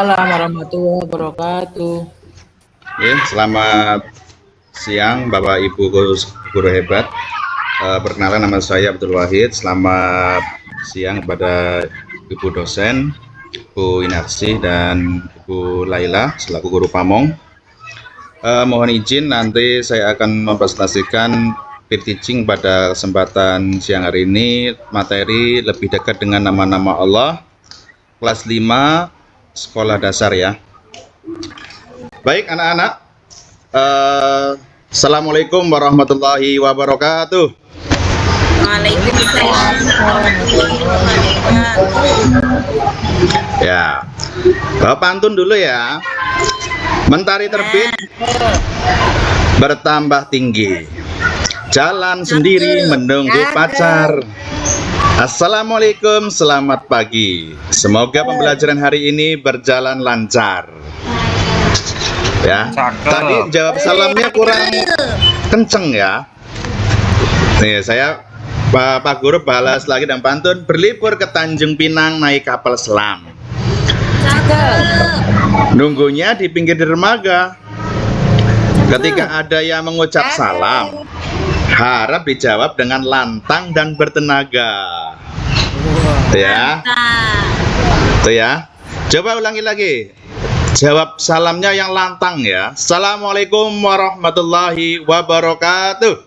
Waalaikumsalam warahmatullahi wabarakatuh. Ya, selamat siang Bapak Ibu guru hebat. Perkenalkan nama saya Abdul Wahid. Selamat siang kepada Ibu dosen, Bu Inarsih dan Ibu Laila selaku guru pamong. Mohon izin nanti saya akan mempresentasikan peer teaching pada kesempatan siang hari ini, materi lebih dekat dengan nama-nama Allah, kelas 5 sekolah dasar ya. Baik anak-anak, Assalamualaikum warahmatullahi wabarakatuh. Waalaikumsalam warahmatullahi wabarakatuh. Ya, bawa pantun dulu ya. Mentari terbit bertambah tinggi, jalan sendiri menunggu pacar. Assalamualaikum, selamat pagi. Semoga pembelajaran hari ini berjalan lancar. Ya, tadi jawab salamnya kurang kenceng ya. Nih saya Pak Guru balas lagi dan pantun. Berlibur ke Tanjung Pinang naik kapal selam. Nunggunya di pinggir dermaga. Ketika ada yang mengucap salam, harap dijawab dengan lantang dan bertenaga. Ya. Tuh ya. Coba ulangi lagi. Jawab salamnya yang lantang ya. Assalamualaikum warahmatullahi wabarakatuh.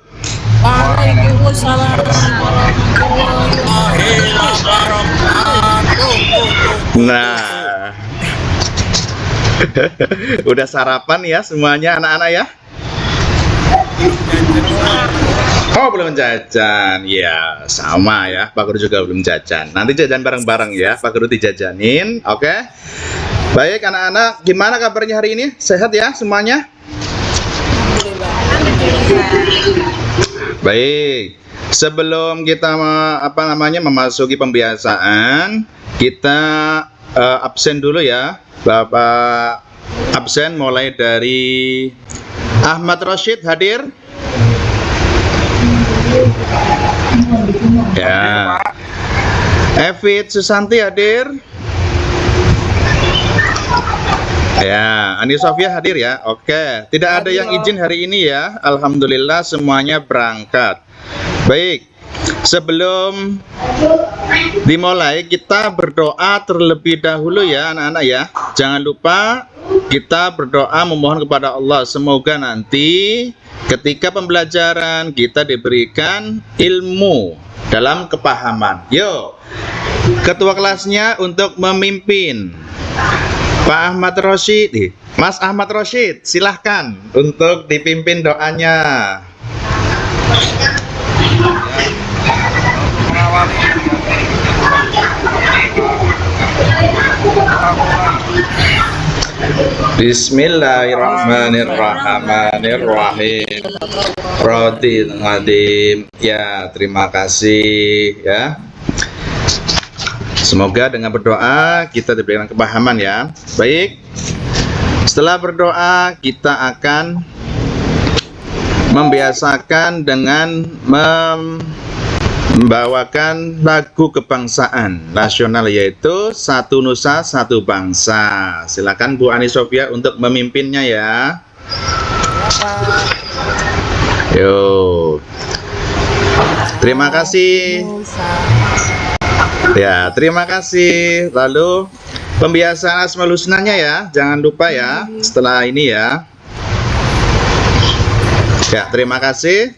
Waalaikumsalam warahmatullahi wabarakatuh. Nah. Udah sarapan ya semuanya anak-anak ya? Oh belum jajan, ya sama ya. Pak Guru juga belum jajan. Nanti jajan bareng-bareng ya. Pak Guru dijajanin, oke? Baik anak-anak, gimana kabarnya hari ini? Sehat ya semuanya? Baik. Sebelum kita memasuki pembiasaan, kita absen dulu ya. Bapak absen mulai dari Ahmad Rashid hadir. Ya. Evit Susanti hadir. Ya, Ani Sofia hadir ya. Oke, tidak ada yang izin hari ini ya. Alhamdulillah semuanya berangkat. Baik. Sebelum dimulai kita berdoa terlebih dahulu ya anak-anak ya. Jangan lupa kita berdoa memohon kepada Allah semoga nanti ketika pembelajaran kita diberikan ilmu dalam kepahaman. Yuk, ketua kelasnya untuk memimpin Pak Ahmad Rashid, Mas Ahmad Rashid, silahkan untuk dipimpin doanya. Bismillahirrahmanirrahim. Rodin Nadim. Ya, terima kasih ya. Semoga dengan berdoa kita diberikan kepahaman ya. Baik. Setelah berdoa kita akan membiasakan dengan membawakan lagu kebangsaan nasional yaitu Satu Nusa Satu Bangsa. Silakan Bu Ani Sofia untuk memimpinnya ya. Yo. Terima kasih. Ya, terima kasih. Lalu pembiasaan Asmaul Husnanya ya, jangan lupa ya setelah ini ya. Ya, terima kasih.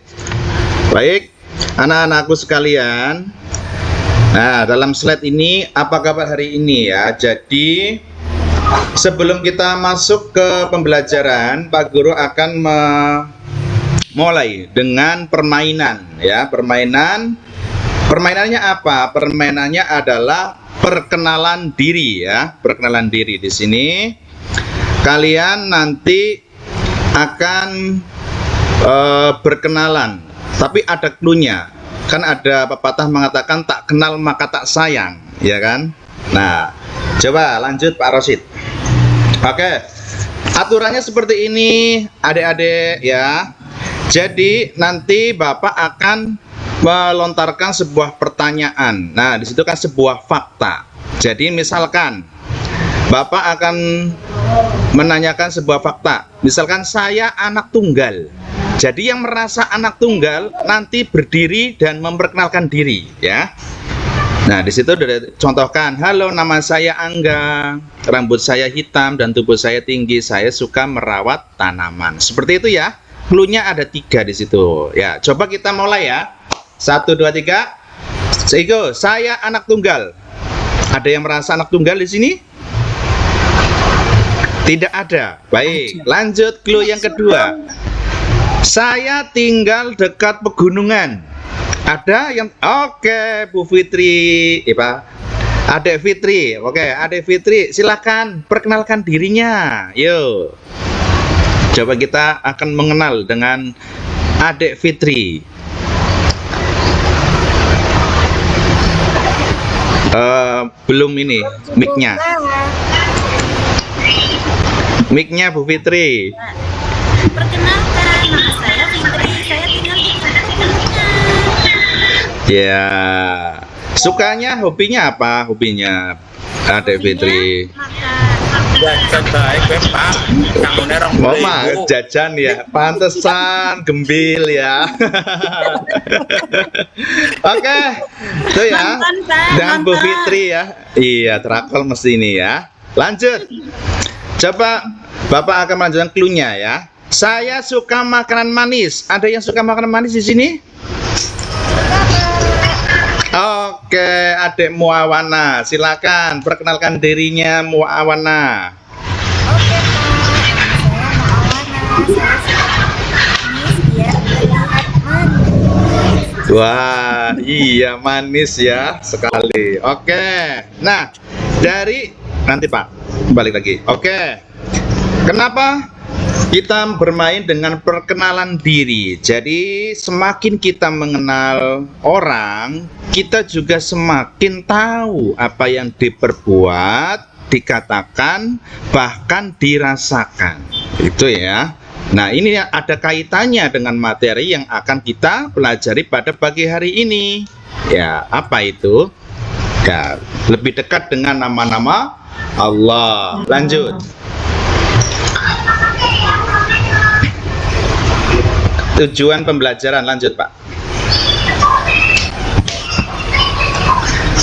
Baik, anak-anakku sekalian. Nah, dalam slide ini apa kabar hari ini ya? Jadi sebelum kita masuk ke pembelajaran, Pak Guru akan memulai dengan permainan ya. Permainannya apa? Permainannya adalah perkenalan diri ya. Perkenalan diri di sini. Kalian nanti akan berkenalan, tapi ada cluenya. Kan ada pepatah mengatakan tak kenal maka tak sayang, ya kan? Nah, coba lanjut Pak Rosid. Oke. Aturannya seperti ini, adik-adik ya. Jadi nanti Bapak akan melontarkan sebuah pertanyaan. Nah, di situ kan sebuah fakta. Jadi misalkan Bapak akan menanyakan sebuah fakta. Misalkan saya anak tunggal. Jadi yang merasa anak tunggal nanti berdiri dan memperkenalkan diri, ya. Nah, di situ sudah contohkan, halo, nama saya Angga, rambut saya hitam dan tubuh saya tinggi, saya suka merawat tanaman. Seperti itu ya. Clue-nya ada 3 di situ. Ya, coba kita mulai ya. 1, 2, 3. Sego, saya anak tunggal. Ada yang merasa anak tunggal di sini? Tidak ada. Baik, lanjut clue yang kedua. Saya tinggal dekat pegunungan. Ada yang oke, Bu Fitri, Pak. Adek Fitri. Oke, Adek Fitri, silakan perkenalkan dirinya. Yuk. Coba kita akan mengenal dengan Adek Fitri. Belum ini mic-nya. Mic-nya Bu Fitri. Perkenalkan, nama saya Fitri. Saya tinggal di pegunungan. Ya. Sukanya, hobinya apa? Hobinya Adek Fitri. Jajan baik Pak. Nangune rong Mama jajan ya, pantesan gembil ya. Oke, itu ya. Nonton, Pak, Dan Bu nonton. Fitri ya. Iya, terakal mesti ini ya. Lanjut. Coba Bapak akan melanjutkan clue-nya ya. Saya suka makanan manis. Ada yang suka makanan manis di sini? Oke, Adik Muawana, silakan perkenalkan dirinya Muawana. Oke, Pak. Saya manis biar terlihat manis. Wah, iya manis ya sekali. Oke. Nah, dari nanti Pak, balik lagi. Oke. Kenapa kita bermain dengan perkenalan diri? Jadi, semakin kita mengenal orang, kita juga semakin tahu apa yang diperbuat, dikatakan, bahkan dirasakan. Itu ya. Nah, ini ada kaitannya dengan materi yang akan kita pelajari pada pagi hari ini. Ya, apa itu? Ya, lebih dekat dengan nama-nama Allah. Lanjut. Tujuan pembelajaran, lanjut Pak.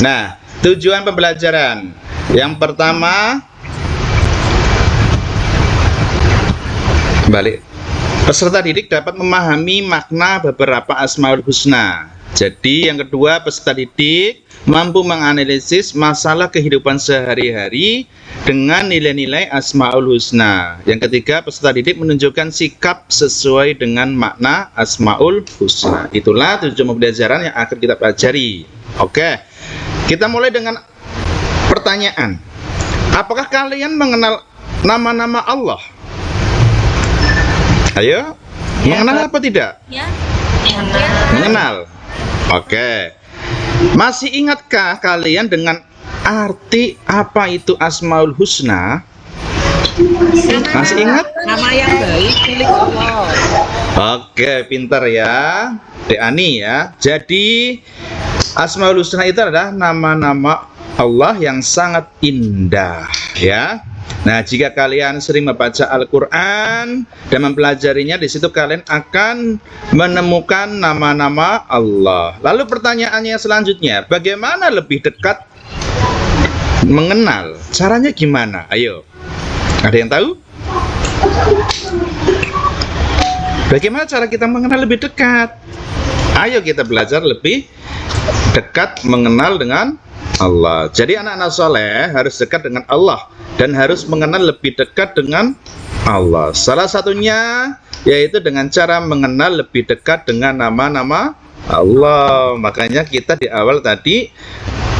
Nah, tujuan pembelajaran yang pertama, balik. Peserta didik dapat memahami makna beberapa Asmaul Husna. Jadi yang kedua, peserta didik mampu menganalisis masalah kehidupan sehari-hari dengan nilai-nilai Asmaul Husna. Yang ketiga, peserta didik menunjukkan sikap sesuai dengan makna Asmaul Husna. Itulah tujuan pembelajaran yang akan kita pelajari. Oke, kita mulai dengan pertanyaan. Apakah kalian mengenal nama-nama Allah? Ayo, mengenal apa tidak? Ya. Mengenal. Oke. Masih ingatkah kalian dengan arti apa itu Asmaul Husna? Masih ingat? Nama yang baik milik Allah. Oke, pintar ya, Dek Ani ya. Jadi Asmaul Husna itu adalah nama-nama Allah yang sangat indah ya. Nah, jika kalian sering membaca Al-Quran dan mempelajarinya, di situ kalian akan menemukan nama-nama Allah. Lalu pertanyaannya selanjutnya, bagaimana lebih dekat mengenal? Caranya gimana? Ayo, ada yang tahu? Bagaimana cara kita mengenal lebih dekat? Ayo kita belajar lebih dekat mengenal dengan Allah. Jadi anak-anak soleh harus dekat dengan Allah dan harus mengenal lebih dekat dengan Allah. Salah satunya yaitu dengan cara mengenal lebih dekat dengan nama-nama Allah. Makanya kita di awal tadi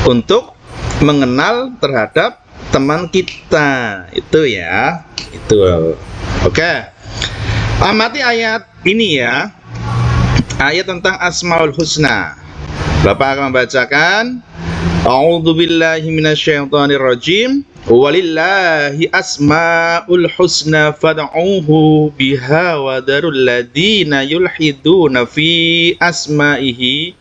untuk mengenal terhadap teman kita. Itu ya. Itu. Oke. Amati ayat ini ya. Ayat tentang Asmaul Husna. Bapak akan membacakan. A'udzu billahi minasyaitonir rajim. Walillahi asmaul husna fad'uhu biha wa darul ladina yulhiduna fi asma'ihi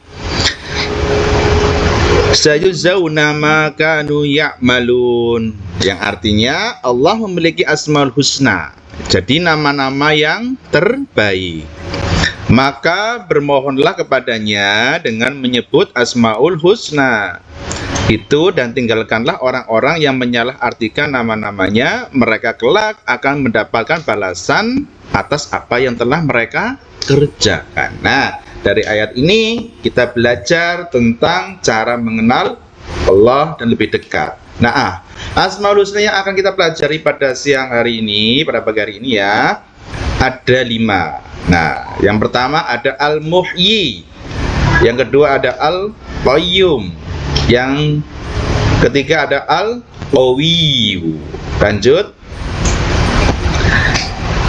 Sayujzauna ma kanu ya'malun, yang artinya Allah memiliki asmaul husna, jadi nama-nama yang terbaik. Maka bermohonlah kepadanya dengan menyebut asmaul husna itu, dan tinggalkanlah orang-orang yang menyalahartikan nama-namanya. Mereka kelak akan mendapatkan balasan atas apa yang telah mereka kerjakan. Nah, dari ayat ini kita belajar tentang cara mengenal Allah dan lebih dekat. Nah, asmaul husna yang akan kita pelajari pada siang hari ini, pada pagi hari ini ya, ada 5. Nah, yang pertama ada Al-Muhyi, yang kedua ada Al-Qayyum, yang ketiga ada Al-Qawiyyu. Lanjut.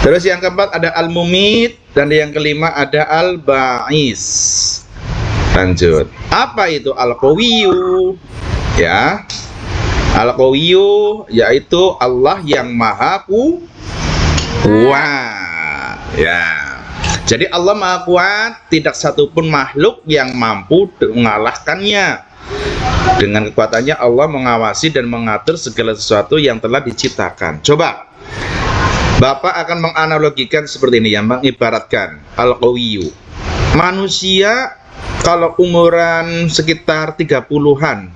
Terus yang keempat ada Al-Mumit, dan yang kelima ada Al-Ba'is. Lanjut. Apa itu Al-Qawiyyu? Ya. Al-Qawiyyu yaitu Allah yang Maha Kuat. Ya. Jadi Allah Maha Kuat, tidak satupun makhluk yang mampu mengalahkannya. Dengan kekuatannya Allah mengawasi dan mengatur segala sesuatu yang telah diciptakan. Coba Bapak akan menganalogikan seperti ini, yang mengibaratkan Al-Qawiyyu. Manusia kalau umuran sekitar 30-an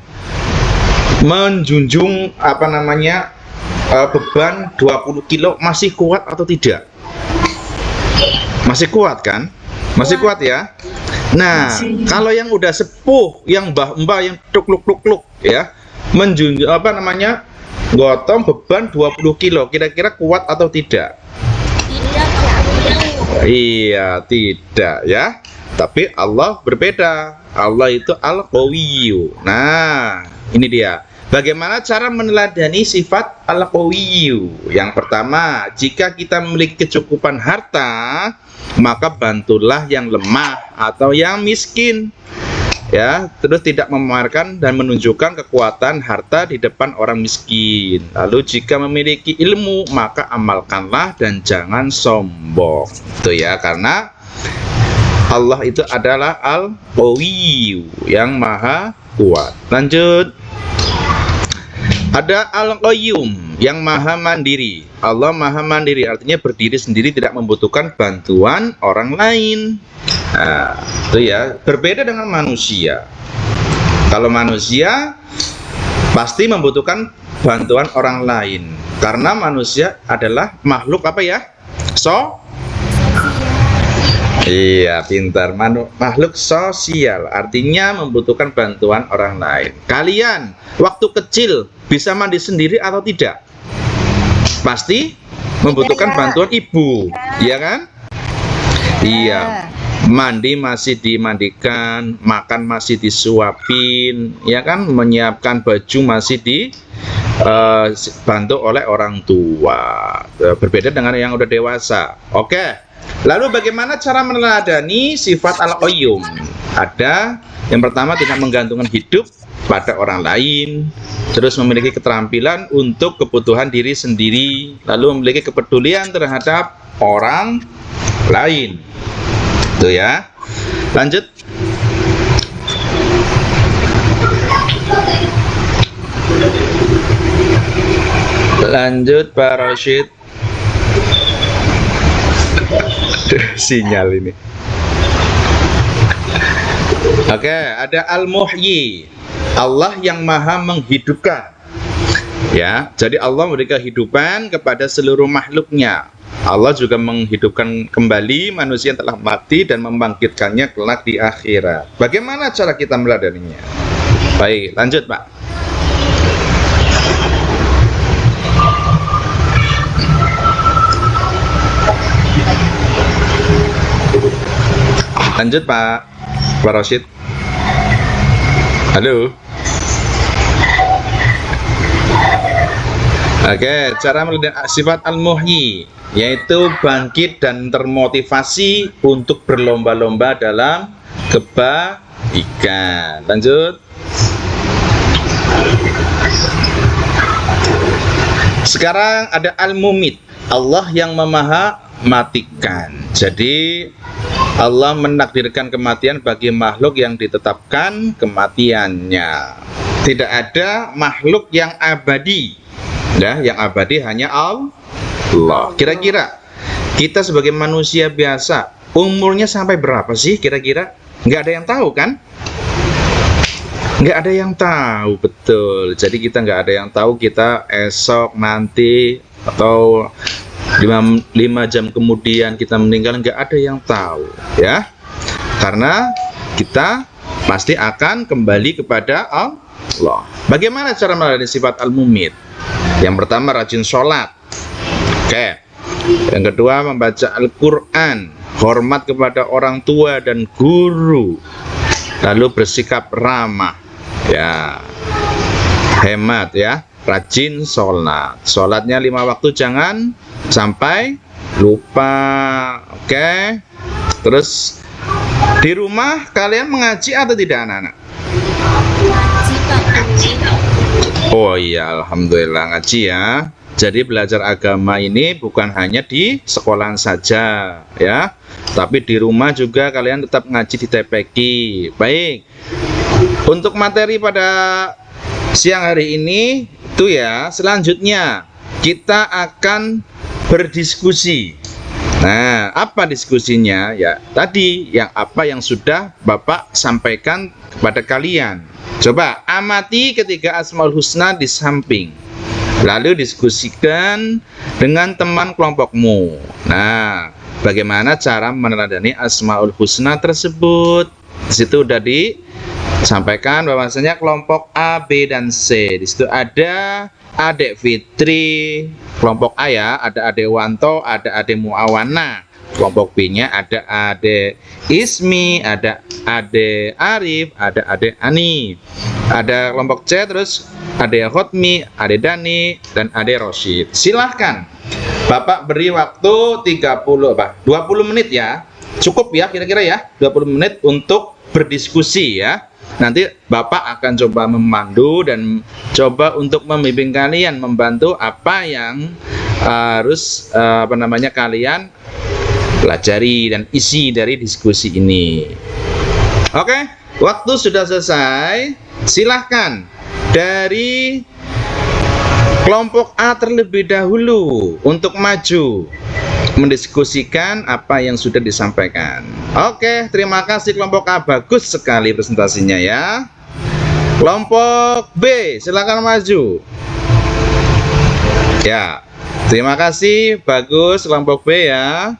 menjunjung beban 20 kilo masih kuat atau tidak? Masih kuat kan? Masih kuat ya? Nah, kalau yang udah sepuh, yang mbah-mbah, yang tukluk-tukluk ya, menjunjung gotong beban 20 kilo, kira-kira kuat atau tidak? Tidak. Iya, tidak ya. Tapi Allah berbeda. Allah itu Al-Qawiyyu. Nah, ini dia. Bagaimana cara meneladani sifat Al-Qawiyyu? Yang pertama, jika kita memiliki kecukupan harta, maka bantulah yang lemah atau yang miskin. Ya, terus tidak memamerkan dan menunjukkan kekuatan harta di depan orang miskin. Lalu jika memiliki ilmu, maka amalkanlah dan jangan sombong. Itu ya, karena Allah itu adalah Al-Qawiyyu, yang Maha Kuat. Lanjut. Ada Al-Qayyum, yang Maha Mandiri. Allah Maha Mandiri, artinya berdiri sendiri, tidak membutuhkan bantuan orang lain. Nah, itu ya, berbeda dengan manusia. Kalau manusia pasti membutuhkan bantuan orang lain, karena manusia adalah makhluk apa ya? Iya, pintar. Makhluk sosial, artinya membutuhkan bantuan orang lain. Kalian waktu kecil bisa mandi sendiri atau tidak? Pasti membutuhkan bantuan ibu, ya kan? Iya. Mandi masih dimandikan, makan masih disuapin, ya kan? Menyiapkan baju masih dibantu oleh orang tua. Berbeda dengan yang udah dewasa. Oke. Lalu bagaimana cara meneladani sifat Al-Qayyum? Ada yang pertama, tidak menggantungkan hidup pada orang lain, terus memiliki keterampilan untuk kebutuhan diri sendiri, lalu memiliki kepedulian terhadap orang lain. Itu ya. Lanjut. Lanjut Pak Rashid. Sinyal ini. Oke, ada Al-Muhyi, Allah yang Maha menghidupkan. Ya, jadi Allah memberikan kehidupan kepada seluruh makhluknya. Allah juga menghidupkan kembali manusia yang telah mati dan membangkitkannya kelak di akhirat. Bagaimana cara kita meladaninya? Baik, lanjut Pak. Lanjut Pak Rashid. Halo. Oke, cara meladani sifat Al-Muhyi, yaitu bangkit dan termotivasi untuk berlomba-lomba dalam kebaikan. Lanjut. Sekarang ada Al-Mumit, Allah yang Maha mematikan. Jadi Allah menakdirkan kematian bagi makhluk yang ditetapkan kematiannya. Tidak ada makhluk yang abadi. Ya, yang abadi hanya Allah. Kira-kira kita sebagai manusia biasa umurnya sampai berapa sih kira-kira? Nggak ada yang tahu kan? Nggak ada yang tahu, betul. Jadi kita nggak ada yang tahu kita esok, nanti, atau 5 jam kemudian kita meninggal, nggak ada yang tahu ya. Karena kita pasti akan kembali kepada Allah. Bagaimana cara melalui sifat al-mumit? Yang pertama rajin sholat. Oke. Yang kedua membaca Al-Quran, hormat kepada orang tua dan guru, lalu bersikap ramah ya, hemat ya, rajin sholat. Sholatnya 5 waktu jangan sampai lupa. Oke. Terus di rumah kalian mengaji atau tidak anak-anak? Oh iya, alhamdulillah ngaji ya. Jadi belajar agama ini bukan hanya di sekolahan saja ya, tapi di rumah juga kalian tetap ngaji di TPQ. Baik. Untuk materi pada siang hari ini itu ya, selanjutnya kita akan berdiskusi. Nah, apa diskusinya? Ya, tadi yang sudah Bapak sampaikan kepada kalian. Coba amati ketiga Asmaul Husna di samping. Lalu diskusikan dengan teman kelompokmu. Nah, bagaimana cara meneladani Asmaul Husna tersebut? Di situ sudah disampaikan bahwasanya kelompok A, B, dan C. Di situ ada Adek Fitri, kelompok A ya, ada Adek Wanto, ada Adek Muawana. Kelompok B-nya ada Adek Ismi, ada Adek Arif, ada Adek Ani. Ada kelompok C terus Adek Hotmi, Adek Dani, dan Adek Rosyid. Silahkan Bapak beri waktu 20 menit ya. Cukup ya kira-kira ya, 20 menit untuk berdiskusi ya. Nanti Bapak akan coba memandu dan coba untuk membimbing kalian, membantu apa yang harus kalian pelajari dan isi dari diskusi ini. Oke, waktu sudah selesai. Silahkan dari kelompok A terlebih dahulu untuk maju mendiskusikan apa yang sudah disampaikan. Oke, terima kasih kelompok A, bagus sekali presentasinya ya. Kelompok B, silakan maju. Ya, terima kasih, bagus kelompok B ya.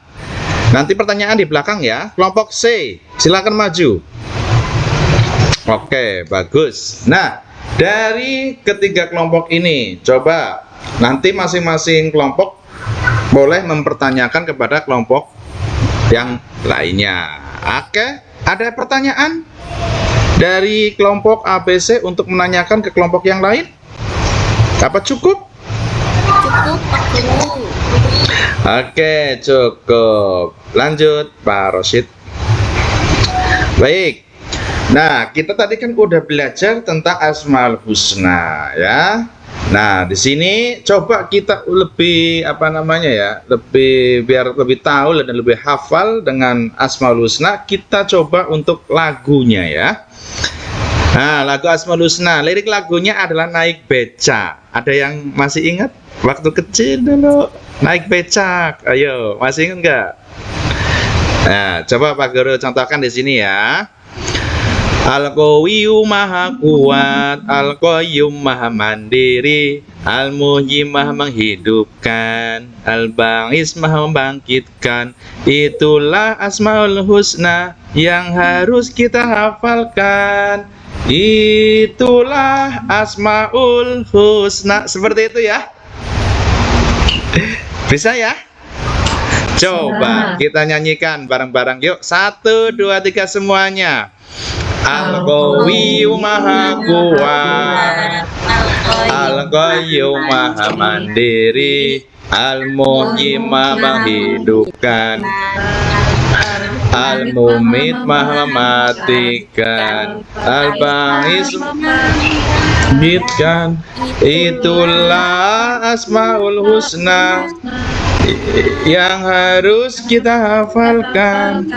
Nanti pertanyaan di belakang ya. Kelompok C, silakan maju. Oke, bagus. Nah, dari ketiga kelompok ini, coba nanti masing-masing kelompok boleh mempertanyakan kepada kelompok yang lainnya. Oke, ada pertanyaan dari kelompok ABC untuk menanyakan ke kelompok yang lain? Apa cukup? Cukup, Pak Guru. Oke, cukup. Lanjut, Pak Rosyid. Baik. Nah, kita tadi kan udah belajar tentang Asmaul Husna ya. Nah, di sini coba kita lebih biar lebih tahu dan lebih hafal dengan Asmaul Husna, kita coba untuk lagunya ya. Nah, lagu Asmaul Husna, lirik lagunya adalah naik beca. Ada yang masih ingat waktu kecil dulu naik becak? Ayo, masih ingat nggak? Nah, coba Pak Guru contohkan di sini ya. Al-Qawiyyu maha kuat, Al-Qayyum maha mandiri, Al-Muhyi maha menghidupkan, Al-Ba'is maha membangkitkan. Itulah Asmaul Husna yang harus kita hafalkan. Itulah Asmaul Husna. Seperti itu ya. Bisa ya? Coba kita nyanyikan bareng-bareng yuk. 1, 2, 3 semuanya. Al-Qawiyyu maha kuat, Al-Qayyum maha mandiri, Al-Muhyi maha menghidupkan, Al-Mumit maha mematikan, Al-Ba'is membangkitkan. Itulah Asmaul Husna yang harus kita hafalkan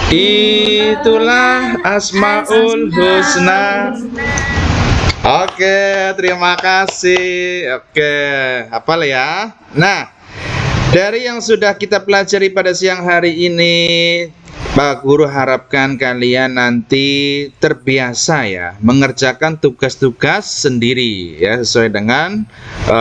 itulah Asmaul Husna. Oke, terima kasih. Oke, hafal ya. Nah, dari yang sudah kita pelajari pada siang hari ini, Pak Guru harapkan kalian nanti terbiasa ya mengerjakan tugas-tugas sendiri ya sesuai dengan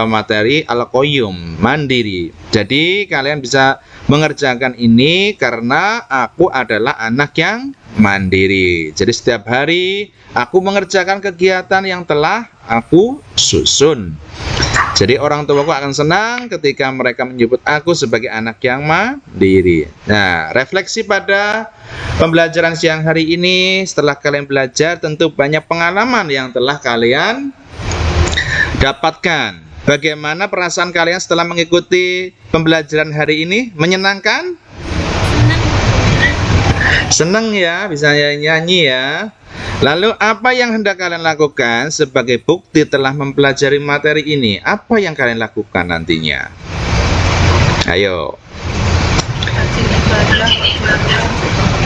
materi Al-Qayyum mandiri. Jadi kalian bisa mengerjakan ini karena aku adalah anak yang mandiri. Jadi setiap hari aku mengerjakan kegiatan yang telah aku susun. Jadi orang tuaku akan senang ketika mereka menyebut aku sebagai anak yang mandiri. Nah, refleksi pada pembelajaran siang hari ini, setelah kalian belajar tentu banyak pengalaman yang telah kalian dapatkan. Bagaimana perasaan kalian setelah mengikuti pembelajaran hari ini? Menyenangkan? Senang ya, bisa nyanyi ya. Lalu apa yang hendak kalian lakukan sebagai bukti telah mempelajari materi ini? Apa yang kalian lakukan nantinya? Ayo.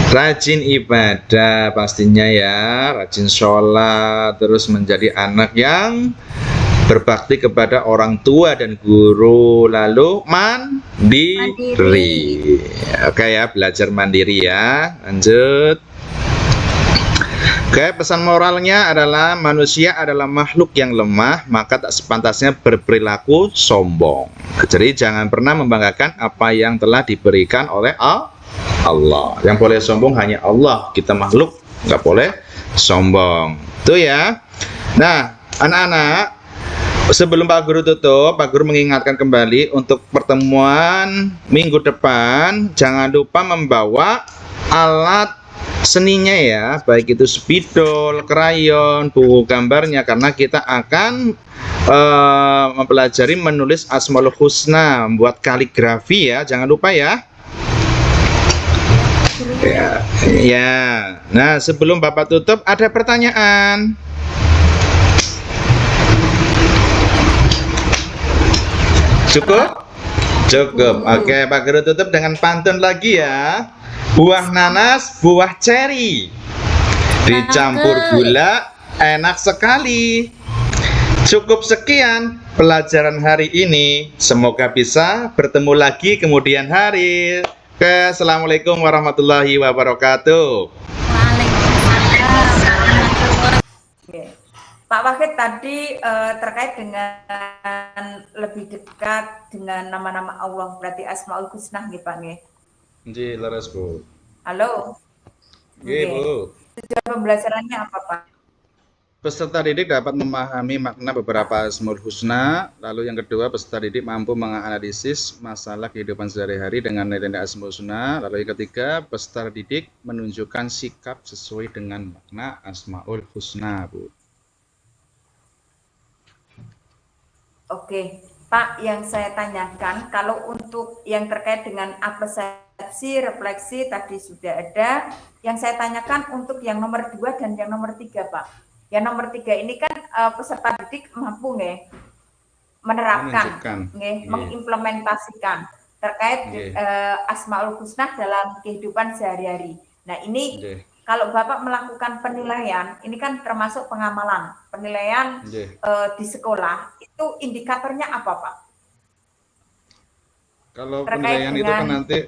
Rajin ibadah pastinya ya, rajin sholat, terus menjadi anak yang berbakti kepada orang tua dan guru, lalu mandiri. Oke ya, belajar mandiri ya. Lanjut. Oke, pesan moralnya adalah manusia adalah makhluk yang lemah, maka tak sepantasnya berperilaku sombong. Jadi jangan pernah membanggakan apa yang telah diberikan oleh Allah. Yang boleh sombong hanya Allah. Kita makhluk nggak boleh sombong. Itu ya. Nah, anak-anak, sebelum Pak Guru tutup, Pak Guru mengingatkan kembali untuk pertemuan minggu depan, jangan lupa membawa alat seninya ya, baik itu spidol, krayon, buku gambarnya, karena kita akan mempelajari menulis Asmaul Husna, membuat kaligrafi ya, jangan lupa ya. Ya. Nah, sebelum Bapak tutup ada pertanyaan. Cukup? Cukup. Oke, Pak Guru tutup dengan pantun lagi ya. Buah nanas, buah ceri, dicampur gula, enak sekali. Cukup sekian pelajaran hari ini. Semoga bisa bertemu lagi kemudian hari. Oke, assalamualaikum warahmatullahi wabarakatuh. Oke. Pak Wahid tadi terkait dengan lebih dekat dengan nama-nama Allah, berarti Asmaul Husna nih Pak nih. Nggih, leres Bu. Halo. Nggih, Bu. Tujuan pembelajarannya apa Pak? Peserta didik dapat memahami makna beberapa Asmaul Husna. Lalu yang kedua, peserta didik mampu menganalisis masalah kehidupan sehari-hari dengan nilai-nilai Asmaul Husna. Lalu yang ketiga, peserta didik menunjukkan sikap sesuai dengan makna Asmaul Husna, Bu. Oke, Pak, yang saya tanyakan, kalau untuk yang terkait dengan apresiasi, refleksi tadi sudah ada. Yang saya tanyakan untuk yang nomor 2 dan yang nomor 3, Pak. Yang nomor 3 ini kan peserta didik mampu nggih menerapkan, nggih, mengimplementasikan terkait Asmaul Husna dalam kehidupan sehari-hari. Nah, ini kalau Bapak melakukan penilaian, ini kan termasuk pengamalan, penilaian di sekolah, itu indikatornya apa, Pak? Kalau penilaian itu kan nanti,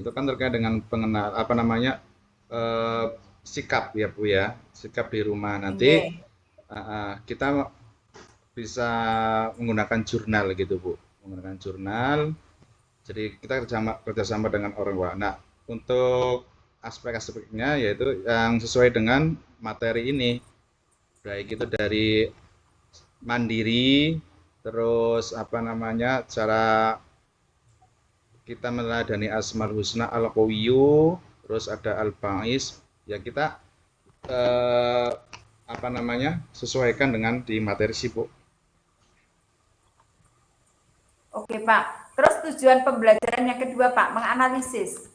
itu kan terkait dengan pengenal, apa namanya, sikap ya Bu ya, sikap di rumah nanti. Kita bisa menggunakan jurnal gitu Bu, menggunakan jurnal. Jadi kita kerjasama dengan orang tua. Nah, untuk aspek-aspeknya yaitu yang sesuai dengan materi ini, baik itu dari mandiri, terus apa namanya, cara kita meneladani Asmaul Husna Al-Qawiyyu, terus ada Al-Ba'is, ya kita apa namanya, sesuaikan dengan di materi sibuk. Oke Pak, terus tujuan pembelajaran yang kedua Pak, menganalisis.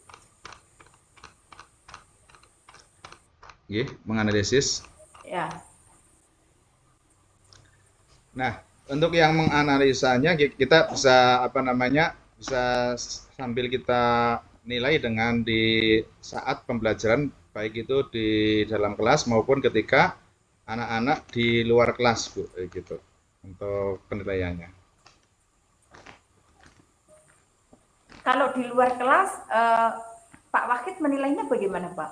Menganalisis. Ya. Nah, Untuk yang menganalisanya kita bisa apa namanya, bisa sambil kita nilai dengan di saat pembelajaran, baik itu di dalam kelas maupun ketika anak-anak di luar kelas, Bu, kayak gitu untuk penilaiannya. Kalau di luar kelas, Pak Wahid menilainya bagaimana, Pak?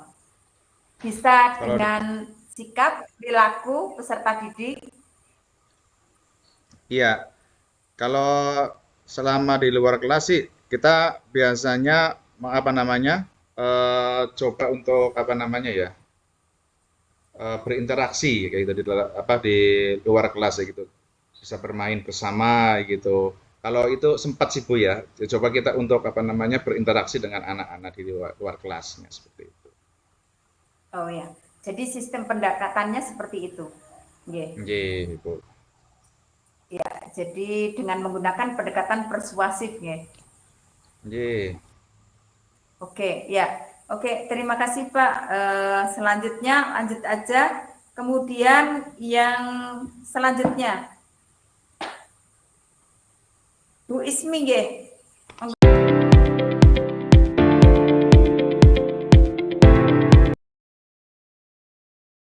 Bisa Kalau dengan sikap, perilaku peserta didik? iya, kalau selama di luar kelas sih kita biasanya apa namanya, coba untuk apa namanya ya, berinteraksi kayak gitu di luar kelas ya gitu, bisa bermain bersama gitu. Kalau itu sempat sih Bu ya, coba kita untuk apa namanya, berinteraksi dengan anak-anak di luar kelasnya seperti itu. Oh ya, jadi sistem pendekatannya seperti itu. Nggih. Nggih, Bu. Ya, jadi dengan menggunakan pendekatan persuasif, nggih. Nggih. Oke, ya. Oke, terima kasih Pak. Selanjutnya lanjut aja. Kemudian yang selanjutnya, Bu Ismi, nggih.